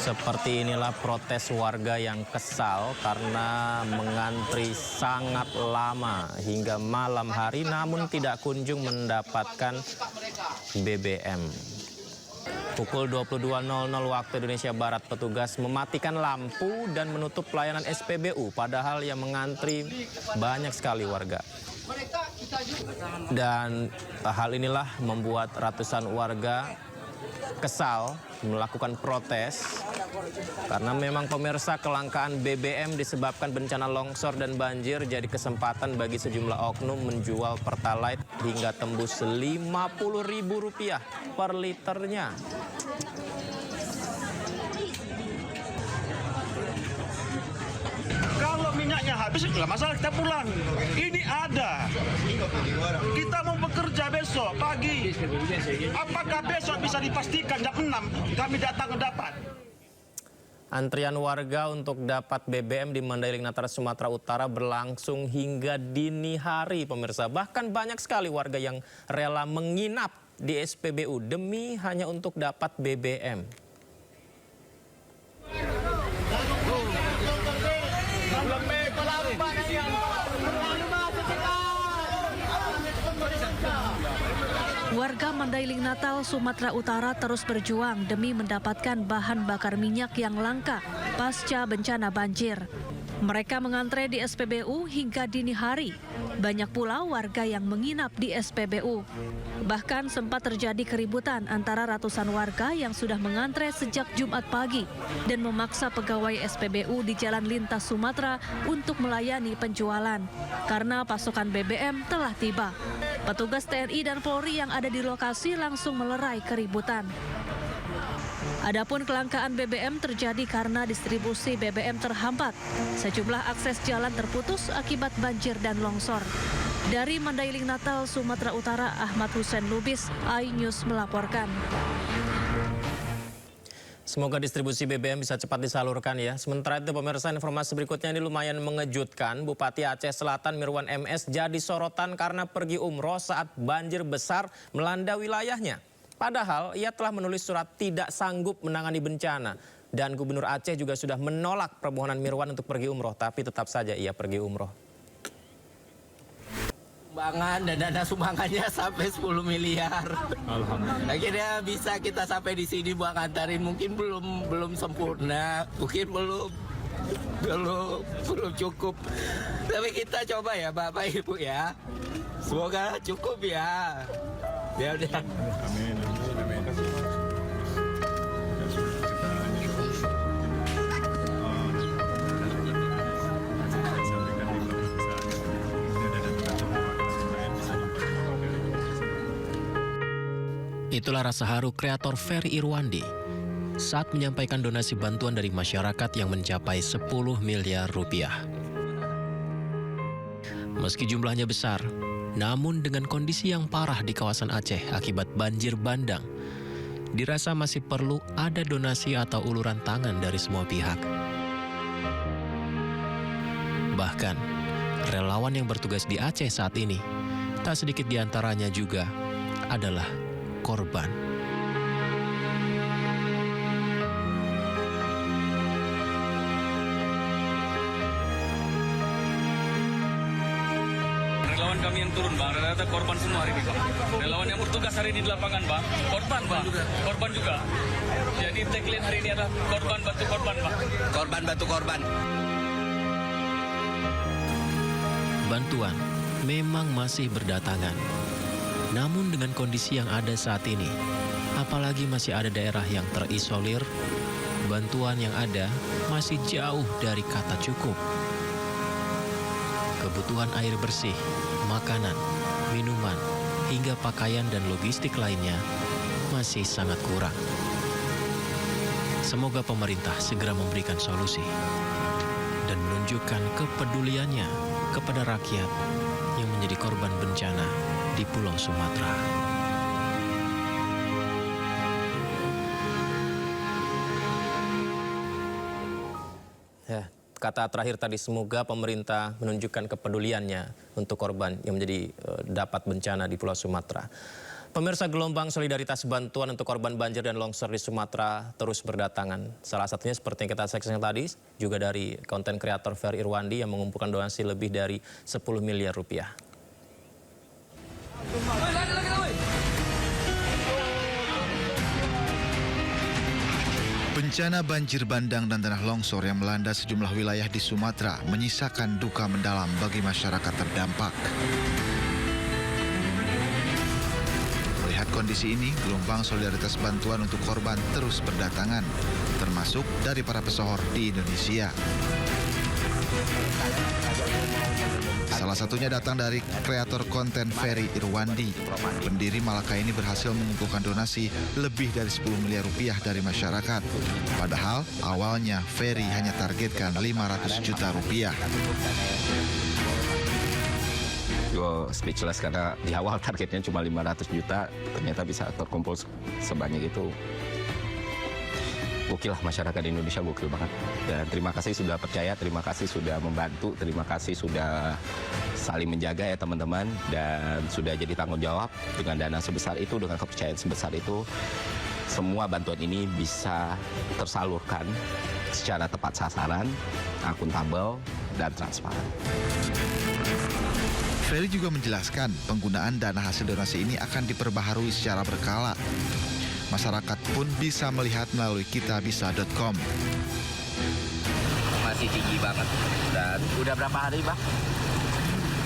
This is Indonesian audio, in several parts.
Seperti inilah protes warga yang kesal karena mengantri sangat lama hingga malam hari namun tidak kunjung mendapatkan BBM. Pukul 22.00 waktu Indonesia Barat, petugas mematikan lampu dan menutup pelayanan SPBU, padahal yang mengantri banyak sekali warga. Dan hal inilah membuat ratusan warga kesal melakukan protes karena memang pemirsa, kelangkaan BBM disebabkan bencana longsor dan banjir jadi kesempatan bagi sejumlah oknum menjual Pertalite hingga tembus Rp50.000 per liternya. Kalau minyaknya habis, nggak masalah, kita pulang. Ini ada. Kita mau bekerja besok pagi. Apakah besok bisa dipastikan jam 6 kami datang ke dapat? Antrian warga untuk dapat BBM di Mandailing Natal, Sumatera Utara berlangsung hingga dini hari, pemirsa. Bahkan banyak sekali warga yang rela menginap di SPBU demi hanya untuk dapat BBM. Warga Mandailing Natal, Sumatera Utara terus berjuang demi mendapatkan bahan bakar minyak yang langka pasca bencana banjir. Mereka mengantre di SPBU hingga dini hari. Banyak pula warga yang menginap di SPBU. Bahkan sempat terjadi keributan antara ratusan warga yang sudah mengantre sejak Jumat pagi dan memaksa pegawai SPBU di Jalan Lintas Sumatera untuk melayani penjualan karena pasokan BBM telah tiba. Petugas TNI dan Polri yang ada di lokasi langsung melerai keributan. Adapun kelangkaan BBM terjadi karena distribusi BBM terhambat. Sejumlah akses jalan terputus akibat banjir dan longsor. Dari Mandailing Natal, Sumatera Utara, Ahmad Hussein Lubis, iNews melaporkan. Semoga distribusi BBM bisa cepat disalurkan ya. Sementara itu pemirsa, informasi berikutnya ini lumayan mengejutkan. Bupati Aceh Selatan Mirwan MS jadi sorotan karena pergi umroh saat banjir besar melanda wilayahnya. Padahal ia telah menulis surat tidak sanggup menangani bencana. Dan Gubernur Aceh juga sudah menolak permohonan Mirwan untuk pergi umroh, tapi tetap saja ia pergi umroh. Sumbangan dan dana sumbangannya sampai 10 miliar. Alhamdulillah. Akhirnya bisa kita sampai di sini buat ngantarin, mungkin belum sempurna, mungkin belum cukup. Tapi kita coba ya Bapak Ibu ya. Semoga cukup ya. Ya udah. Amin. Itulah rasa haru kreator Ferry Irwandi saat menyampaikan donasi bantuan dari masyarakat yang mencapai 10 miliar rupiah. Meski jumlahnya besar, namun dengan kondisi yang parah di kawasan Aceh akibat banjir bandang, dirasa masih perlu ada donasi atau uluran tangan dari semua pihak. Bahkan, relawan yang bertugas di Aceh saat ini, tak sedikit diantaranya juga adalah korban. Relawan kami yang turun, Bang, rata-rata korban semua hari ini, Bang. Relawan yang bertugas hari ini di lapangan, Bang, korban, Bang. Korban juga. Jadi tagline hari ini adalah korban bantu korban, Bang. Korban bantu korban. Bantuan memang masih berdatangan. Namun dengan kondisi yang ada saat ini, apalagi masih ada daerah yang terisolir, bantuan yang ada masih jauh dari kata cukup. Kebutuhan air bersih, makanan, minuman, hingga pakaian dan logistik lainnya masih sangat kurang. Semoga pemerintah segera memberikan solusi dan menunjukkan kepeduliannya kepada rakyat yang menjadi korban bencana di Pulau Sumatera. Ya, kata terakhir tadi, semoga pemerintah menunjukkan kepeduliannya untuk korban yang menjadi dapat bencana di Pulau Sumatera. Pemirsa, gelombang solidaritas bantuan untuk korban banjir dan longsor di Sumatera terus berdatangan. Salah satunya seperti yang kita saksikan tadi, juga dari konten kreator Ferry Irwandi yang mengumpulkan donasi lebih dari 10 miliar rupiah. Bencana banjir bandang dan tanah longsor yang melanda sejumlah wilayah di Sumatera menyisakan duka mendalam bagi masyarakat terdampak. Melihat kondisi ini, gelombang solidaritas bantuan untuk korban terus berdatangan, termasuk dari para pesohor di Indonesia. Salah satunya datang dari kreator konten Ferry Irwandi. Pendiri Malaka ini berhasil mengumpulkan donasi lebih dari 10 miliar rupiah dari masyarakat. Padahal awalnya Ferry hanya targetkan 500 juta rupiah. Gue speechless karena di awal targetnya cuma 500 juta, ternyata bisa terkumpul sebanyak itu. Gokil lah, masyarakat Indonesia gokil banget. Dan terima kasih sudah percaya, terima kasih sudah membantu, terima kasih sudah saling menjaga ya teman-teman. Dan sudah jadi tanggung jawab dengan dana sebesar itu, dengan kepercayaan sebesar itu. Semua bantuan ini bisa tersalurkan secara tepat sasaran, akuntabel, dan transparan. Ferry juga menjelaskan penggunaan dana hasil donasi ini akan diperbaharui secara berkala. Masyarakat pun bisa melihat melalui kitabisa.com. Masih tinggi banget. Dan udah berapa hari, Bang?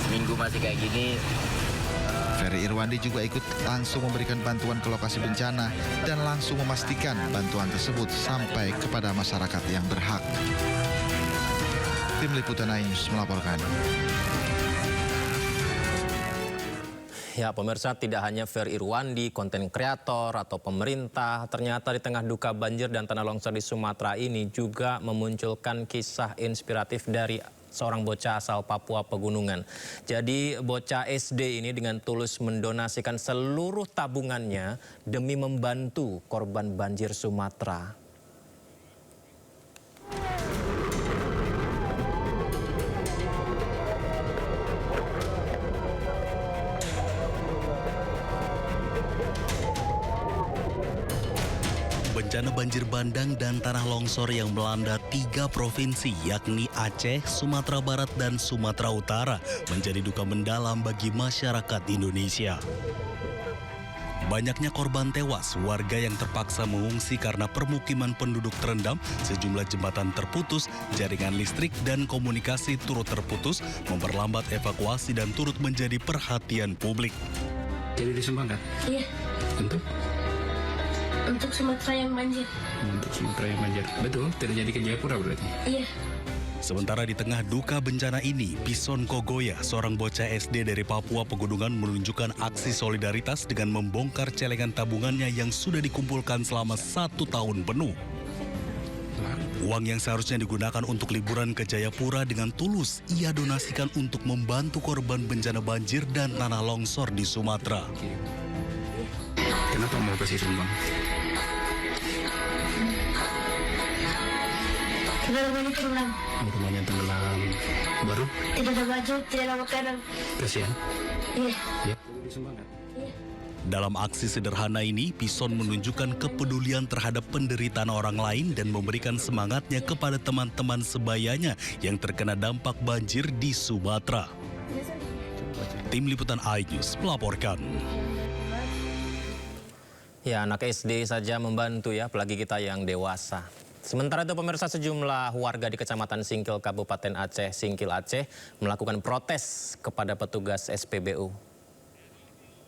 Seminggu masih kayak gini. Ferry Irwandi juga ikut langsung memberikan bantuan ke lokasi bencana dan langsung memastikan bantuan tersebut sampai kepada masyarakat yang berhak. Tim Liputan iNews melaporkan. Ya, pemirsa, tidak hanya Ferry Irwandi, konten kreator atau pemerintah, ternyata di tengah duka banjir dan tanah longsor di Sumatera ini juga memunculkan kisah inspiratif dari seorang bocah asal Papua Pegunungan. Jadi bocah SD ini dengan tulus mendonasikan seluruh tabungannya demi membantu korban banjir Sumatera. Bencana banjir bandang dan tanah longsor yang melanda 3 provinsi yakni Aceh, Sumatera Barat, dan Sumatera Utara menjadi duka mendalam bagi masyarakat Indonesia. Banyaknya korban tewas, warga yang terpaksa mengungsi karena permukiman penduduk terendam, sejumlah jembatan terputus, jaringan listrik dan komunikasi turut terputus, memperlambat evakuasi dan turut menjadi perhatian publik. Jadi disumbangkan? Iya. Untuk Sumatera yang banjir. Untuk Sumatera yang banjir. Betul, terjadi ke Jayapura berarti? Iya. Sementara di tengah duka bencana ini, Pison Kogoya, seorang bocah SD dari Papua Pegunungan menunjukkan aksi solidaritas dengan membongkar celengan tabungannya yang sudah dikumpulkan selama 1 tahun penuh. Uang yang seharusnya digunakan untuk liburan ke Jayapura dengan tulus, ia donasikan untuk membantu korban bencana banjir dan tanah longsor di Sumatera. Kenapa mau kasih sumbang? Tidak ada banyak tenggelam. Rumahnya tenggelam. Baru? Tidak ada baju, tidak ada makanan. Kasihan? Iya. Ya. Disumbangkan? Dalam aksi sederhana ini, Pison menunjukkan kepedulian terhadap penderitaan orang lain dan memberikan semangatnya kepada teman-teman sebayanya yang terkena dampak banjir di Sumatera. Tim Liputan iNews melaporkan. Ya, anak SD saja membantu ya, apalagi kita yang dewasa. Sementara itu pemirsa, sejumlah warga di Kecamatan Singkil, Kabupaten Aceh, Singkil Aceh melakukan protes kepada petugas SPBU.